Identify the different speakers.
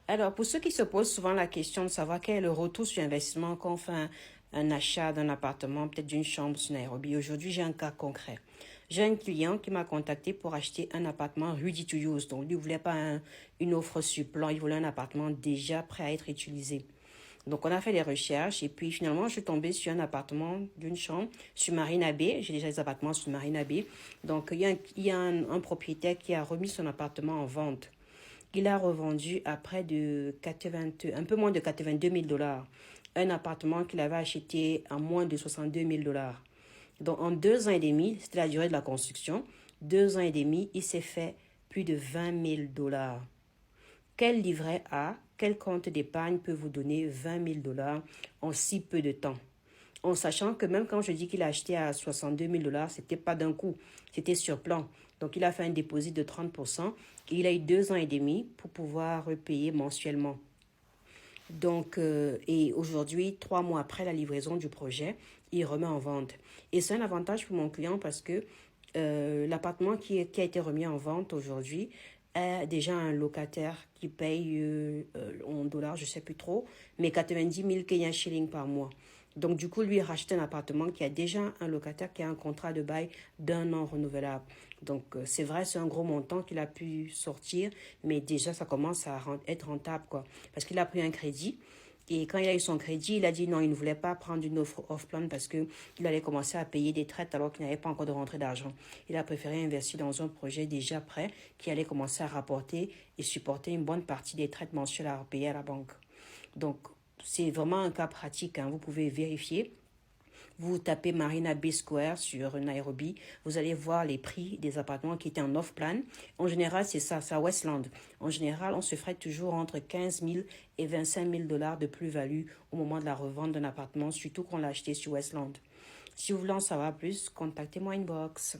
Speaker 1: Alors, pour ceux qui se posent souvent la question de savoir quel est le retour sur investissement quand on fait un achat d'un appartement, peut-être d'une chambre sur Nairobi, aujourd'hui, j'ai un cas concret. J'ai un client qui m'a contacté pour acheter un appartement ready to use. Donc, lui, il ne voulait pas une offre sur plan, il voulait un appartement déjà prêt à être utilisé. Donc, on a fait des recherches et puis finalement, je suis tombée sur un appartement d'une chambre sur Marina Bay. J'ai déjà des appartements sur Marina Bay. Donc, il y a un propriétaire qui a remis son appartement en vente. Il a revendu à près de 80, un peu moins de 82 000 dollars. Un appartement qu'il avait acheté à moins de 62 000 dollars. Donc en 2 ans et demi, c'était la durée de la construction, 2 ans et demi, il s'est fait plus de 20 000 dollars. Quel livret A, quel compte d'épargne peut vous donner 20 000 dollars en si peu de temps? En sachant que même quand je dis qu'il a acheté à 62 000 dollars, c'était pas d'un coup, c'était sur plan. Donc il a fait un dépôt de 30% et il a eu 2 ans et demi pour pouvoir repayer mensuellement. Donc, et aujourd'hui, 3 mois après la livraison du projet, il remet en vente. Et c'est un avantage pour mon client parce que l'appartement qui a été remis en vente aujourd'hui a déjà un locataire qui paye en dollars, je ne sais plus trop, mais 90 000 Kenyan shillings par mois. Donc, du coup, lui, il rachète un appartement qui a déjà un locataire qui a un contrat de bail d'1 an renouvelable. Donc, c'est vrai, c'est un gros montant qu'il a pu sortir, mais déjà, ça commence à être rentable, quoi. Parce qu'il a pris un crédit. Et quand il a eu son crédit, il a dit non, il ne voulait pas prendre une offre off-plan parce qu'il allait commencer à payer des traites alors qu'il n'avait pas encore de rentrée d'argent. Il a préféré investir dans un projet déjà prêt qui allait commencer à rapporter et supporter une bonne partie des traites mensuelles à payer à la banque. Donc, c'est vraiment un cas pratique, hein. Vous pouvez vérifier. Vous tapez Marina Bay Square sur Nairobi, vous allez voir les prix des appartements qui étaient en off-plan. En général, c'est ça, c'est à Westland. En général, on se ferait toujours entre 15 000 et 25 000 dollars de plus-value au moment de la revente d'un appartement, surtout qu'on l'a acheté sur Westland. Si vous voulez en savoir plus, contactez-moi inbox.